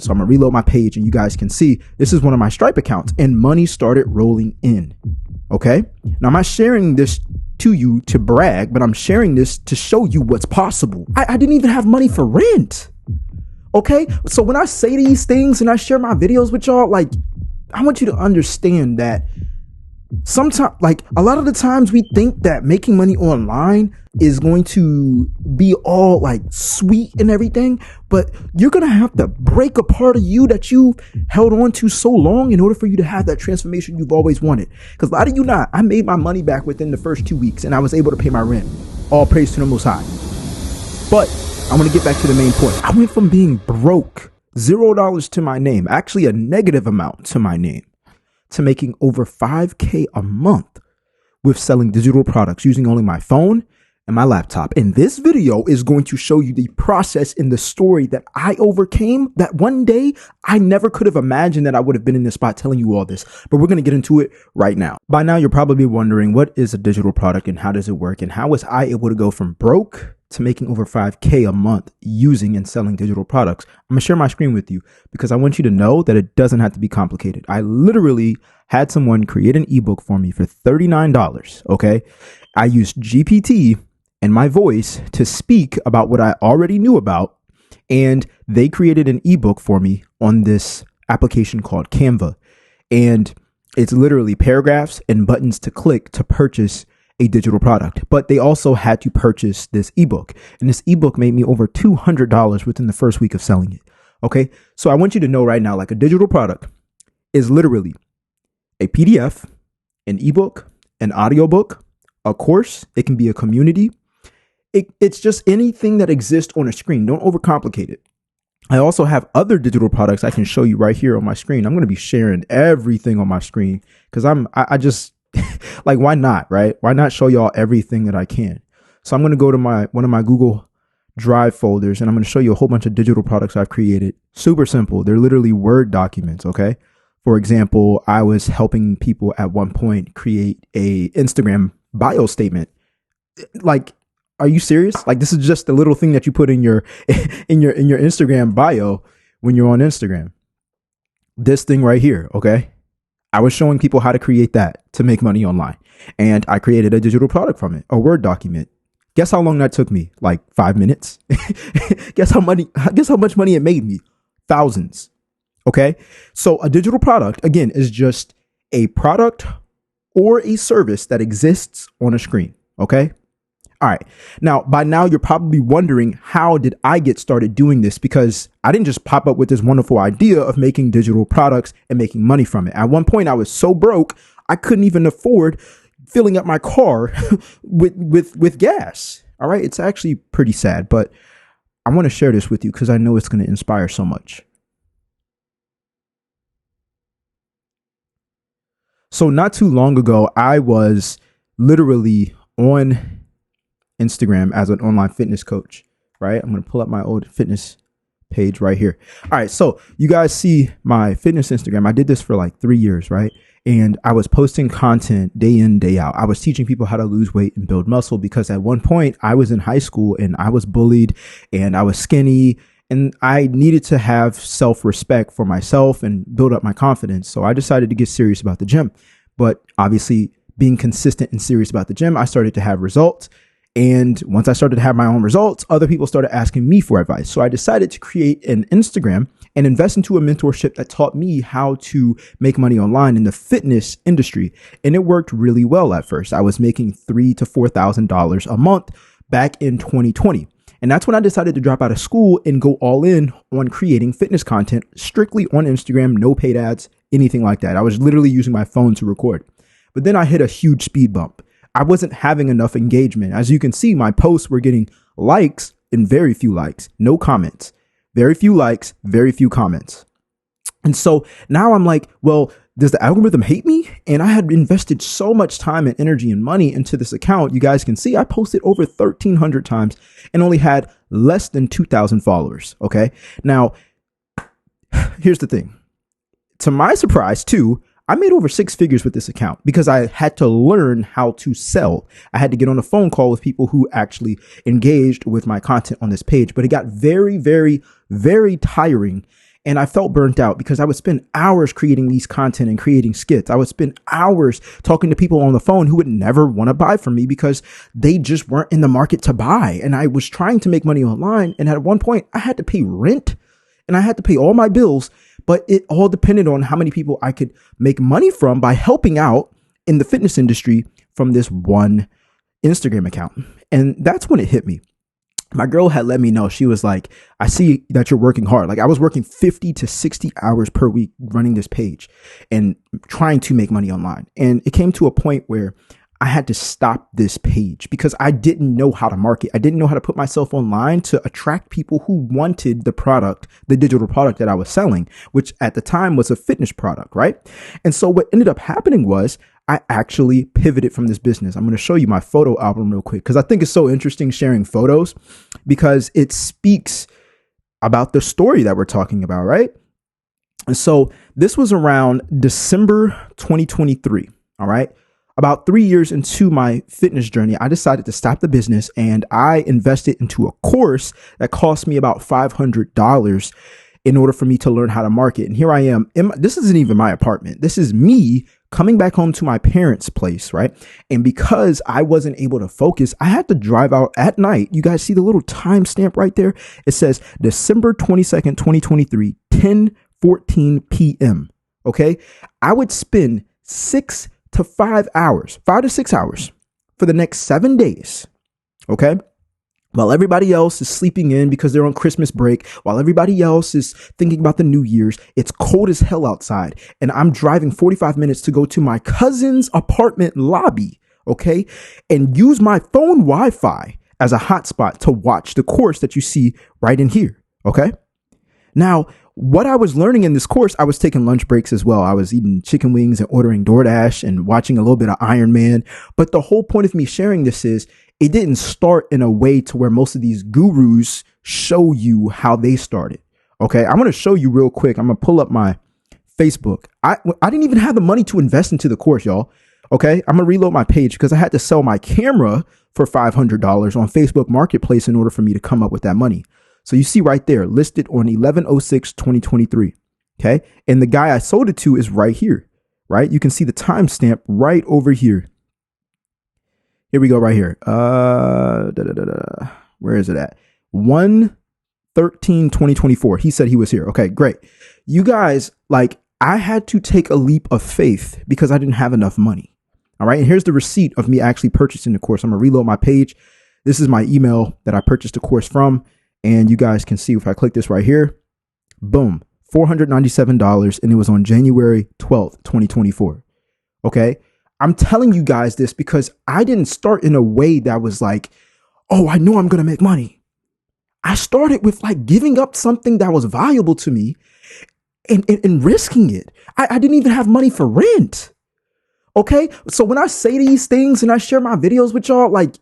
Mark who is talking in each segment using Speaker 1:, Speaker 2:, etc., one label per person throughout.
Speaker 1: So I'm gonna reload my page and you guys can see this is one of my Stripe accounts and money started rolling in. Okay. Now I'm not sharing this to you to brag, but I'm sharing this to show you what's possible. I didn't even have money for rent. Okay. So when I say these things and I share my videos with y'all, like, I want you to understand that sometimes, like a lot of the times we think that making money online is going to be all like sweet and everything, but you're going to have to break a part of you that you held on to so long in order for you to have that transformation you've always wanted. Because a lot of you not, I made my money back within the first 2 weeks and I was able to pay my rent. All praise to the Most High. But I want to get back to the main point. I went from being broke, $0 to my name, actually a negative amount to my name, to making over $5,000 a month with selling digital products using only my phone and my laptop. And this video is going to show you the process and the story that I overcame, that one day I never could have imagined that I would have been in this spot telling you all this, but we're going to get into it right now. By now, you're probably wondering, what is a digital product and how does it work? And how was I able to go from broke to making over $5,000 a month using and selling digital products? I'm gonna share my screen with you because I want you to know that it doesn't have to be complicated. I literally had someone create an ebook for me for $39. Okay. I used GPT and my voice to speak about what I already knew about. And they created an ebook for me on this application called Canva. And it's literally paragraphs and buttons to click to purchase a digital product, but they also had to purchase this ebook, and this ebook made me over $200 within the first week of selling it. Okay. So I want you to know right now, like, a digital product is literally a PDF, an ebook, an audiobook, a course. It can be a community. It's just anything that exists on a screen. Don't overcomplicate it. I also have other digital products I can show you right here on my screen. I'm going to be sharing everything on my screen because I just like, why not, right? Why not show y'all everything that I can? So I'm going to go to one of my Google Drive folders and I'm going to show you a whole bunch of digital products I've created. Super simple. They're literally Word documents. Okay. For example, I was helping people at one point create a Instagram bio statement. Like, are you serious? Like, this is just a little thing that you put in your Instagram bio when you're on Instagram. This thing right here. Okay. I was showing people how to create that to make money online. And I created a digital product from it, a Word document. Guess how long that took me? Like 5 minutes. Guess how much money it made me? Thousands. Okay. So a digital product, again, is just a product or a service that exists on a screen. Okay. All right. Now, by now, you're probably wondering, how did I get started doing this? Because I didn't just pop up with this wonderful idea of making digital products and making money from it. At one point, I was so broke, I couldn't even afford filling up my car with gas. All right. It's actually pretty sad, but I want to share this with you because I know it's going to inspire so much. So not too long ago, I was literally on Instagram as an online fitness coach, right? I'm going to pull up my old fitness page right here. All right. So you guys see my fitness Instagram. I did this for like 3 years, right? And I was posting content day in, day out. I was teaching people how to lose weight and build muscle because at one point I was in high school and I was bullied and I was skinny and I needed to have self-respect for myself and build up my confidence. So I decided to get serious about the gym. But obviously, being consistent and serious about the gym, I started to have results. And once I started to have my own results, other people started asking me for advice. So I decided to create an Instagram and invest into a mentorship that taught me how to make money online in the fitness industry. And it worked really well at first. I was making $3,000 to $4,000 a month back in 2020. And that's when I decided to drop out of school and go all in on creating fitness content strictly on Instagram, no paid ads, anything like that. I was literally using my phone to record. But then I hit a huge speed bump. I wasn't having enough engagement. As you can see, my posts were getting likes and very few likes, no comments, very few likes, very few comments. And so now I'm like, well, does the algorithm hate me? And I had invested so much time and energy and money into this account. You guys can see I posted over 1,300 times and only had less than 2,000 followers. Okay. Now, here's the thing. To my surprise, too, I made over 6 figures with this account because I had to learn how to sell. I had to get on a phone call with people who actually engaged with my content on this page, but it got very, very, very tiring. And I felt burnt out because I would spend hours creating these content and creating skits. I would spend hours talking to people on the phone who would never want to buy from me because they just weren't in the market to buy. And I was trying to make money online. And at one point I had to pay rent and I had to pay all my bills, but it all depended on how many people I could make money from by helping out in the fitness industry from this one Instagram account. And that's when it hit me. My girl had let me know. She was like, I see that you're working hard. Like I was working 50 to 60 hours per week running this page and trying to make money online. And it came to a point where I had to stop this page because I didn't know how to market. I didn't know how to put myself online to attract people who wanted the product, the digital product that I was selling, which at the time was a fitness product, right? And so what ended up happening was I actually pivoted from this business. I'm going to show you my photo album real quick because I think it's so interesting sharing photos because it speaks about the story that we're talking about, right? And so this was around December 2023, all right? About 3 years into my fitness journey, I decided to stop the business and I invested into a course that cost me about $500 in order for me to learn how to market. And here I am. This isn't even my apartment. This is me coming back home to my parents' place, right? And because I wasn't able to focus, I had to drive out at night. You guys see the little timestamp right there? It says December 22nd, 2023, 10:14 p.m. Okay. I would spend 5 to 6 hours for the next 7 days. Okay. While everybody else is sleeping in because they're on Christmas break, while everybody else is thinking about the New Year's, it's cold as hell outside. And I'm driving 45 minutes to go to my cousin's apartment lobby, okay, and use my phone Wi-Fi as a hotspot to watch the course that you see right in here, okay? Now, what I was learning in this course, I was taking lunch breaks as well. I was eating chicken wings and ordering DoorDash and watching a little bit of Iron Man. But the whole point of me sharing this is it didn't start in a way to where most of these gurus show you how they started. Okay, I'm going to show you real quick. I'm going to pull up my Facebook. I didn't even have the money to invest into the course, y'all. Okay, I'm going to reload my page because I had to sell my camera for $500 on Facebook Marketplace in order for me to come up with that money. So you see right there, listed on 11/06/2023. Okay, and the guy I sold it to is right here, right? You can see the timestamp right over here. Here we go right here. Where is it at? 1/13/2024. He said he was here. Okay, great. You guys, like, I had to take a leap of faith because I didn't have enough money. All right. And here's the receipt of me actually purchasing the course. I'm going to reload my page. This is my email that I purchased the course from. And you guys can see if I click this right here, boom, $497. And it was on January 12th, 2024. Okay. I'm telling you guys this because I didn't start in a way that was like, oh, I know I'm going to make money. I started with like giving up something that was valuable to me and risking it. I didn't even have money for rent. Okay. So when I say these things and I share my videos with y'all, like,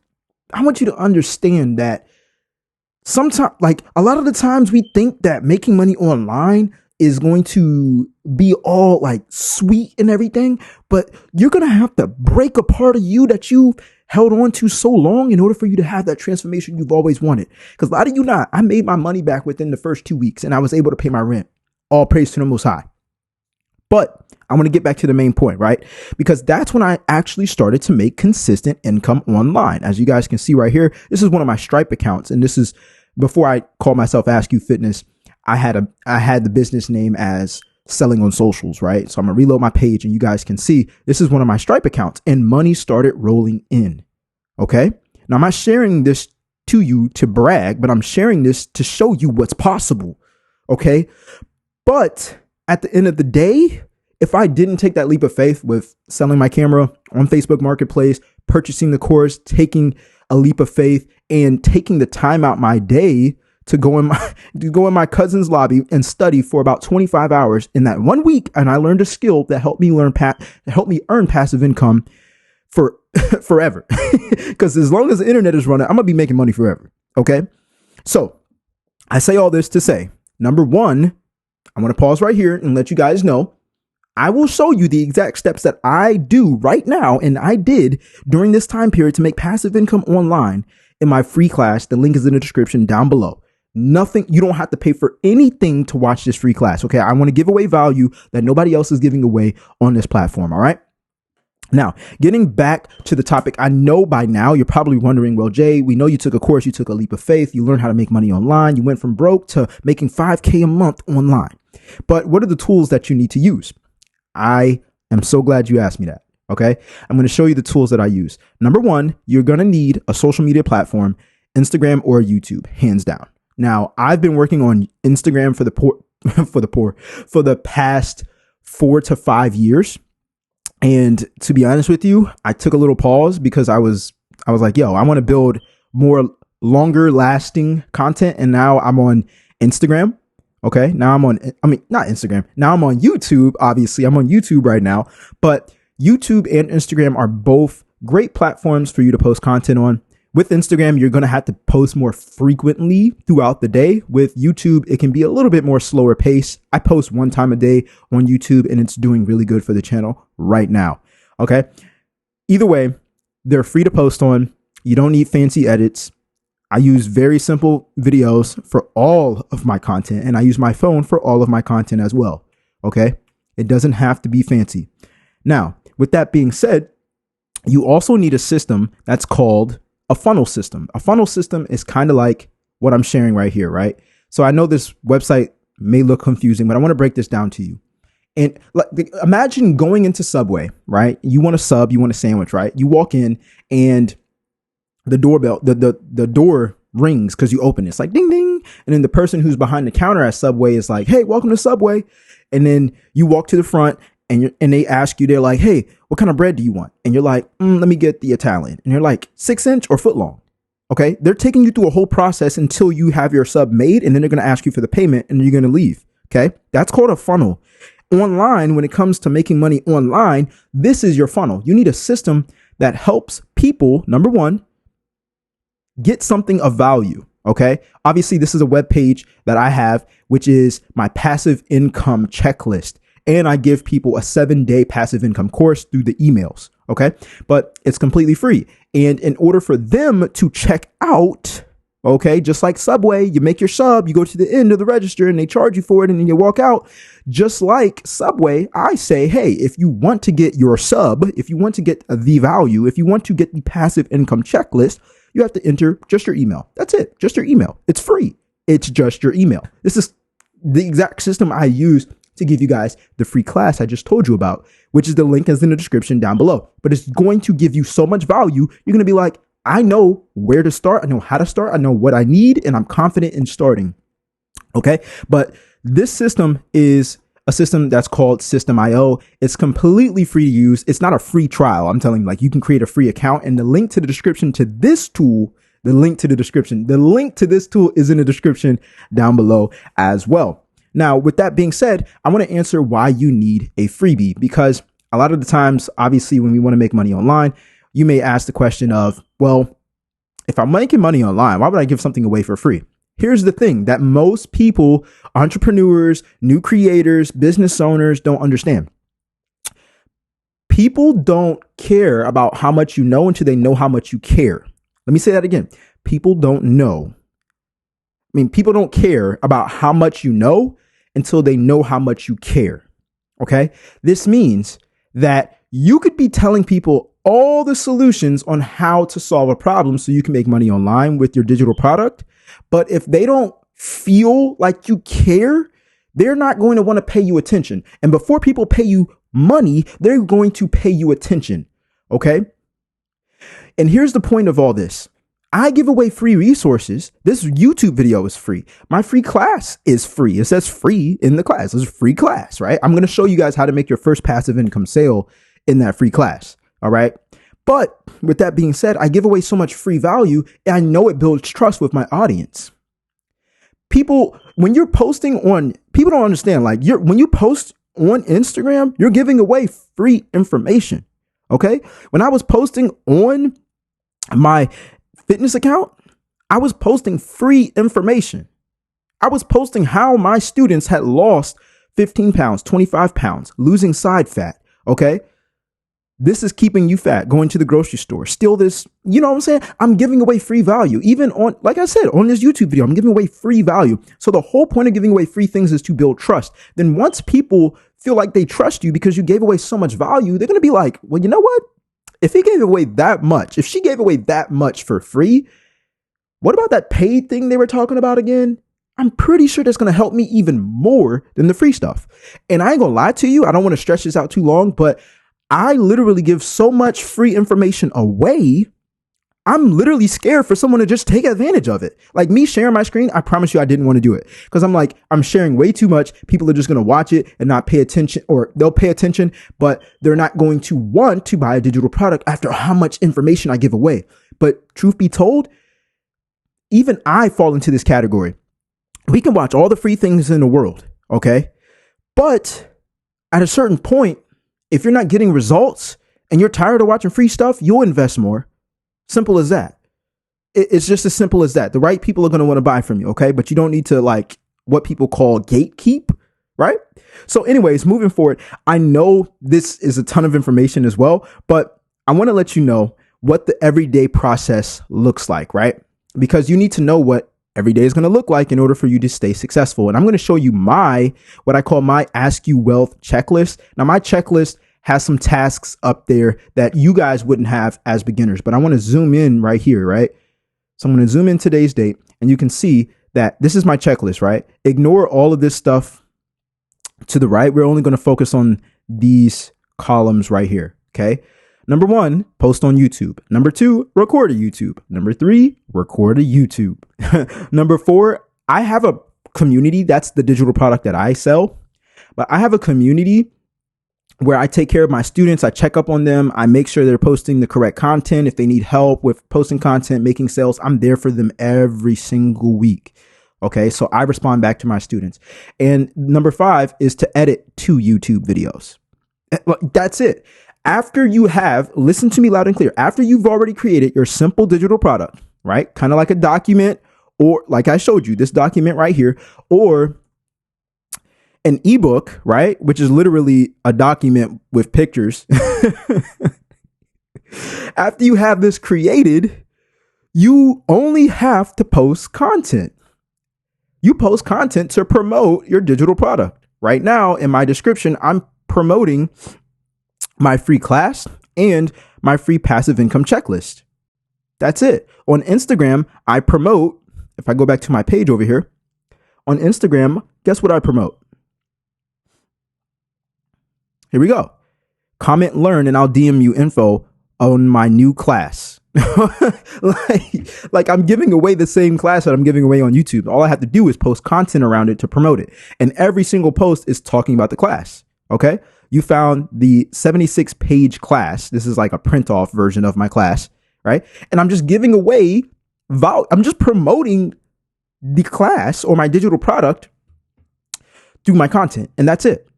Speaker 1: I want you to understand that sometimes, like a lot of the times we think that making money online is going to be all like sweet and everything, but you're going to have to break a part of you that you held on to so long in order for you to have that transformation you've always wanted. Because a lot of you not, I made my money back within the first 2 weeks and I was able to pay my rent. All praise to the Most High. But I want to get back to the main point, right? Because that's when I actually started to make consistent income online. As you guys can see right here, this is one of my Stripe accounts. And this is before I call myself Ask You Fitness. I had the business name as Selling on Socials, right? So I'm gonna reload my page and you guys can see this is one of my Stripe accounts and money started rolling in. Okay. Now I'm not sharing this to you to brag, but I'm sharing this to show you what's possible. Okay. But at the end of the day, if I didn't take that leap of faith with selling my camera on Facebook Marketplace, purchasing the course, taking a leap of faith and taking the time out my day to go in my cousin's lobby and study for about 25 hours in that 1 week. And I learned a skill that helped me earn passive income for forever. Because as long as the internet is running, I'm going to be making money forever. Okay. So I say all this to say, number one, I'm going to pause right here and let you guys know I will show you the exact steps that I do right now. And I did during this time period to make passive income online in my free class. The link is in the description down below. Nothing. You don't have to pay for anything to watch this free class. Okay. I want to give away value that nobody else is giving away on this platform. All right. Now, getting back to the topic, I know by now you're probably wondering, well, Jay, we know you took a course, you took a leap of faith, you learned how to make money online, you went from broke to making $5,000 a month online. But what are the tools that you need to use? I am so glad you asked me that. Okay. I'm going to show you the tools that I use. Number one, you're going to need a social media platform, Instagram or YouTube, hands down. Now, I've been working on Instagram for the past 4 to 5 years. And to be honest with you, I took a little pause because I was like, yo, I want to build more longer lasting content. And now I'm on Instagram. Okay. Now not Instagram. Now I'm on YouTube. Obviously, I'm on YouTube right now, but YouTube and Instagram are both great platforms for you to post content on. With Instagram, you're going to have to post more frequently throughout the day. With YouTube, it can be a little bit more slower pace. I post 1 time a day on YouTube and it's doing really good for the channel right now. Okay. Either way, they're free to post on. You don't need fancy edits. I use very simple videos for all of my content, and I use my phone for all of my content as well. Okay. It doesn't have to be fancy. Now, with that being said, you also need a system that's called a funnel system. A funnel system is kind of like what I'm sharing right here, right? So I know this website may look confusing, but I want to break this down to you. And imagine going into Subway, right? You want a sub, you want a sandwich, right? You walk in and the doorbell, the door rings because you open it. It's like ding, ding. And then the person who's behind the counter at Subway is like, hey, welcome to Subway. And then you walk to the front and they ask you, they're like, hey, what kind of bread do you want? And you're like, let me get the Italian. And you're like 6-inch or foot long. Okay. They're taking you through a whole process until you have your sub made. And then they're going to ask you for the payment and you're going to leave. Okay. That's called a funnel. Online, when it comes to making money online, this is your funnel. You need a system that helps people, number one, get something of value. Okay. Obviously, this is a web page that I have, which is my passive income checklist. And I give people a 7-day passive income course through the emails. Okay. But it's completely free. And in order for them to check out, okay, just like Subway, you make your sub, you go to the end of the register and they charge you for it and then you walk out. Just like Subway, I say, hey, if you want to get your sub, if you want to get the value, if you want to get the passive income checklist, you have to enter just your email. That's it. Just your email. It's free. It's just your email. This is the exact system I use to give you guys the free class I just told you about, which is the link is in the description down below. But it's going to give you so much value. You're going to be like, I know where to start. I know how to start. I know what I need, and I'm confident in starting. Okay. But this system is a system that's called System.io. It's completely free to use. It's not a free trial. I'm telling you, like, you can create a free account, and the link to the description to this tool, the link to this tool is in the description down below as well. Now, with that being said, I want to answer why you need a freebie, because a lot of the times, obviously, when we want to make money online, you may ask the question of, well, if I'm making money online, why would I give something away for free? Here's the thing that most people, entrepreneurs, new creators, business owners don't understand. People don't care about how much you know until they know how much you care. Let me say that again. People don't care about how much you know until they know how much you care. Okay. This means that you could be telling people all the solutions on how to solve a problem so you can make money online with your digital product. But if they don't feel like you care, they're not going to want to pay you attention. And before people pay you money, they're going to pay you attention. Okay. And here's the point of all this. I give away free resources. This YouTube video is free. My free class is free. It says free in the class. It's a free class, right? I'm going to show you guys how to make your first passive income sale in that free class. All right. But with that being said, I give away so much free value, and I know it builds trust with my audience. People, when you're posting on, people don't understand, like when you post on Instagram, you're giving away free information. Okay. When I was posting on my fitness account, I was posting free information. I was posting how my students had lost 15 pounds, 25 pounds, losing side fat. Okay. This is keeping you fat, going to the grocery store, steal this. You know what I'm saying? I'm giving away free value. Even on, like I said, on this YouTube video, I'm giving away free value. So the whole point of giving away free things is to build trust. Then once people feel like they trust you because you gave away so much value, they're going to be like, well, you know what? If he gave away that much, if she gave away that much for free, what about that paid thing they were talking about again? I'm pretty sure that's going to help me even more than the free stuff. And I ain't going to lie to you. I don't want to stretch this out too long, but I literally give so much free information away. I'm literally scared for someone to just take advantage of it. Like me sharing my screen, I promise you I didn't want to do it because I'm like, I'm sharing way too much. People are just going to watch it and not pay attention, or they'll pay attention, but they're not going to want to buy a digital product after how much information I give away. But truth be told, even I fall into this category. We can watch all the free things in the world, okay? But at a certain point, if you're not getting results and you're tired of watching free stuff, you'll invest more. Simple as that. It's just as simple as that. The right people are going to want to buy from you, okay? But you don't need to like what people call gatekeep, right? So anyways, moving forward, I know this is a ton of information as well, but I want to let you know what the everyday process looks like, right? Because you need to know what every day is going to look like in order for you to stay successful. And I'm going to show you what I call my Ask You Wealth checklist. Now, my checklist has some tasks up there that you guys wouldn't have as beginners, but I want to zoom in right here, right? So I'm going to zoom in today's date and you can see that this is my checklist, right? Ignore all of this stuff to the right. We're only going to focus on these columns right here. Okay. Number 1, post on YouTube. Number 2, record a YouTube. Number 3, record a YouTube. Number 4, I have a community. That's the digital product that I sell. But I have a community where I take care of my students. I check up on them. I make sure they're posting the correct content. If they need help with posting content, making sales, I'm there for them every single week. Okay. So I respond back to my students. And number 5 is to edit 2 YouTube videos. That's it. After you have, listen to me loud and clear, after you've already created your simple digital product, right? Kind of like a document, or like I showed you this document right here, or an ebook, right? Which is literally a document with pictures. After you have this created, you only have to post content. You post content to promote your digital product. Right now in my description, I'm promoting my free class and my free passive income checklist. That's it. On Instagram, I promote, if I go back to my page over here, on Instagram, guess what I promote? Here we go. Comment, learn, and I'll DM you info on my new class. like I'm giving away the same class that I'm giving away on YouTube. All I have to do is post content around it to promote it. And every single post is talking about the class. Okay. You found the 76 page class. This is like a print off version of my class, right? And I'm just giving away, I'm just promoting the class or my digital product through my content. And that's it.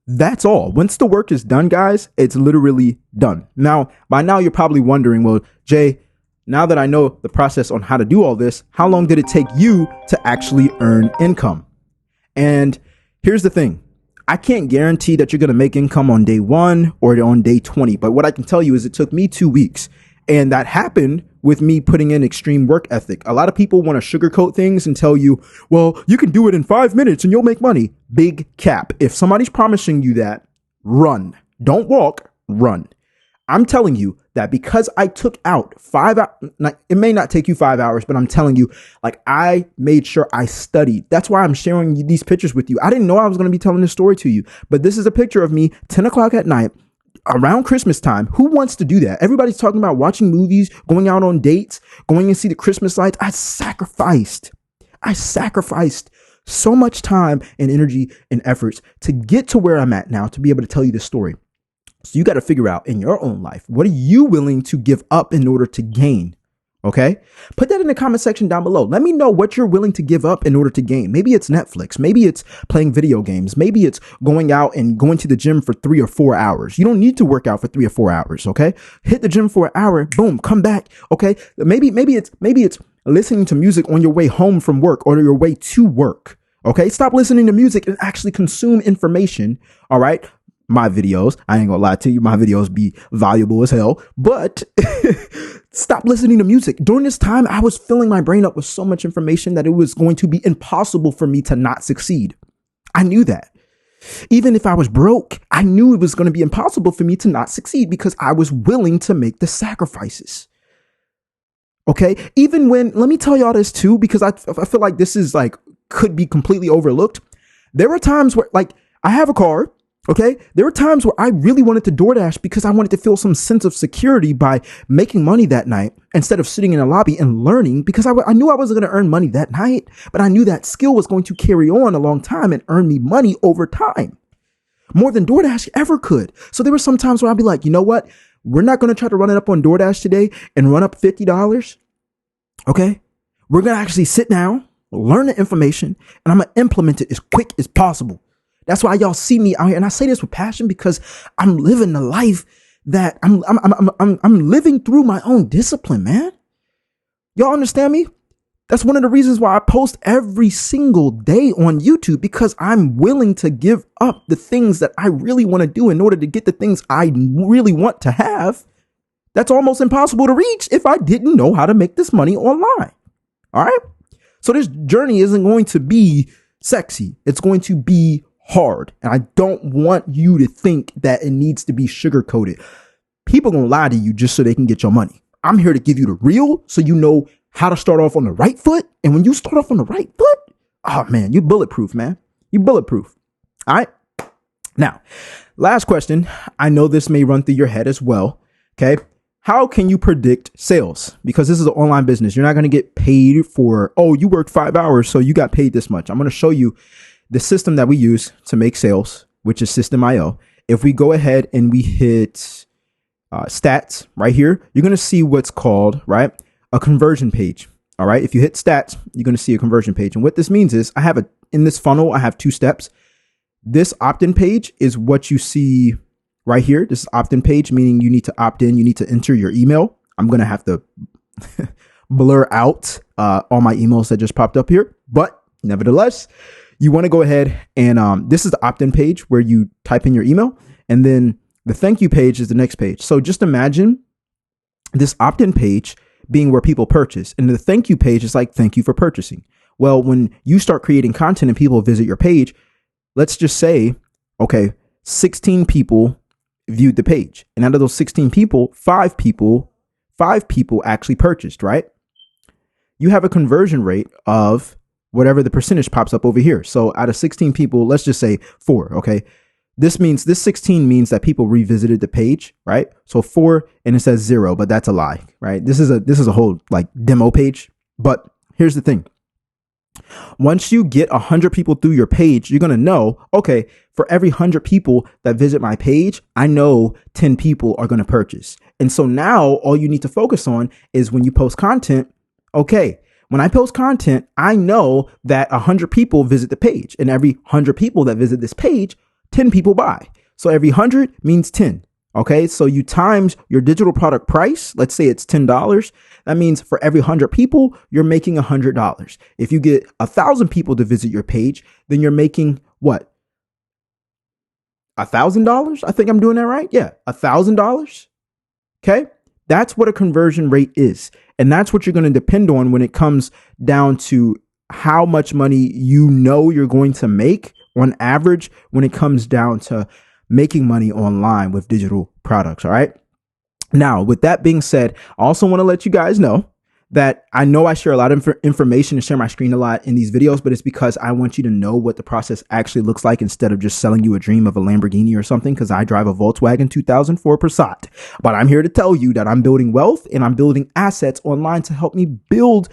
Speaker 1: That's all. Once the work is done, guys, it's literally done. Now, by now, you're probably wondering, well, Jay, now that I know the process on how to do all this, how long did it take you to actually earn income? And here's the thing. I can't guarantee that you're going to make income on day 1 or on day 20. But what I can tell you is it took me 2 weeks. And that happened with me putting in extreme work ethic. A lot of people want to sugarcoat things and tell you, well, you can do it in 5 minutes and you'll make money. Big cap. If somebody's promising you that, run. Don't walk, run. I'm telling you that because I took out 5 hours, it may not take you 5 hours, but I'm telling you, like, I made sure I studied. That's why I'm sharing these pictures with you. I didn't know I was going to be telling this story to you, but this is a picture of me 10 o'clock at night around Christmas time. Who wants to do that? Everybody's talking about watching movies, going out on dates, going and see the Christmas lights. I sacrificed so much time and energy and efforts to get to where I'm at now to be able to tell you this story. So you got to figure out in your own life, what are you willing to give up in order to gain? Okay. Put that in the comment section down below. Let me know what you're willing to give up in order to gain. Maybe it's Netflix. Maybe it's playing video games. Maybe it's going out and going to the gym for 3 or 4 hours. You don't need to work out for 3 or 4 hours. Okay. Hit the gym for an hour. Boom. Come back. Okay. Maybe it's listening to music on your way home from work or your way to work. Okay. Stop listening to music and actually consume information. All right. my videos. I ain't gonna lie to you, my videos be valuable as hell, but stop listening to music. During this time, I was filling my brain up with so much information that it was going to be impossible for me to not succeed. I knew that. Even if I was broke, I knew it was going to be impossible for me to not succeed because I was willing to make the sacrifices. Okay. Even when, let me tell y'all this too, because I feel like this is like, could be completely overlooked. There were times where, like, I have a car. Okay. There were times where I really wanted to DoorDash because I wanted to feel some sense of security by making money that night instead of sitting in a lobby and learning, because I knew I wasn't going to earn money that night, but I knew that skill was going to carry on a long time and earn me money over time, more than DoorDash ever could. So there were some times where I'd be like, you know what? We're not going to try to run it up on DoorDash today and run up $50. Okay. We're going to actually sit down, learn the information, and I'm going to implement it as quick as possible. That's why y'all see me out here. And I say this with passion because I'm living the life that I'm living through my own discipline, man. Y'all understand me? That's one of the reasons why I post every single day on YouTube, because I'm willing to give up the things that I really want to do in order to get the things I really want to have. That's almost impossible to reach if I didn't know how to make this money online. All right. So this journey isn't going to be sexy. It's going to be hard. And I don't want you to think that it needs to be sugar coated. People gonna lie to you just so they can get your money. I'm here to give you the real, so you know how to start off on the right foot. And when you start off on the right foot, oh man, you're bulletproof, man. You're bulletproof. All right. Now, last question. I know this may run through your head as well. Okay. How can you predict sales? Because this is an online business. You're not going to get paid for, oh, you worked 5 hours, so you got paid this much. I'm going to show you the system that we use to make sales, which is System.io. If we go ahead and we hit stats right here, you're going to see what's called, right, a conversion page. All right. If you hit stats, you're going to see a conversion page. And what this means is in this funnel, I have 2 steps. This opt-in page is what you see right here. This is opt-in page, meaning you need to opt in. You need to enter your email. I'm going to have to blur out all my emails that just popped up here. But nevertheless, you want to go ahead and this is the opt-in page where you type in your email, and then the thank you page is the next page. So just imagine this opt-in page being where people purchase, and the thank you page is like, thank you for purchasing. Well, when you start creating content and people visit your page, let's just say, okay, 16 people viewed the page. And out of those 16 people, 5 people actually purchased, right? You have a conversion rate of whatever the percentage pops up over here. So out of 16 people, let's just say 4. Okay. This 16 means that people revisited the page, right? So 4, and it says 0, but that's a lie, right? This is a whole like demo page. But here's the thing. Once you get 100 people through your page, you're going to know, okay, for every 100 people that visit my page, I know 10 people are going to purchase. And so now all you need to focus on is when you post content. Okay, when I post content, I know that 100 people visit the page, and every 100 people that visit this page, 10 people buy. So every 100 means 10. Okay, so you times your digital product price. Let's say it's $10. That means for every 100 people, you're making $100. If you get 1,000 people to visit your page, then you're making what? $1,000? I think I'm doing that right. Yeah, $1,000. Okay, that's what a conversion rate is. And that's what you're going to depend on when it comes down to how much money you know you're going to make on average when it comes down to making money online with digital products. All right. Now, with that being said, I also want to let you guys know that I know I share a lot of information and share my screen a lot in these videos, but it's because I want you to know what the process actually looks like instead of just selling you a dream of a Lamborghini or something, because I drive a Volkswagen 2004 Passat. But I'm here to tell you that I'm building wealth and I'm building assets online to help me build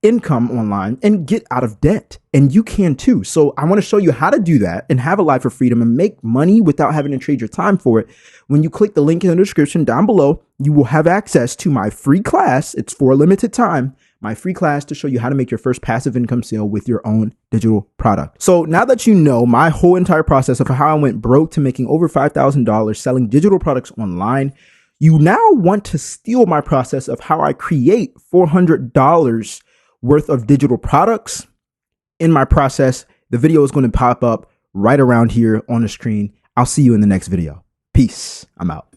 Speaker 1: income online and get out of debt. And you can too. So I want to show you how to do that and have a life of freedom and make money without having to trade your time for it. When you click the link in the description down below, you will have access to my free class. It's for a limited time, my free class to show you how to make your first passive income sale with your own digital product. So now that you know my whole entire process of how I went broke to making over $5,000 selling digital products online, you now want to steal my process of how I create $400 worth of digital products in my process. The video is going to pop up right around here on the screen. I'll see you in the next video. Peace. I'm out.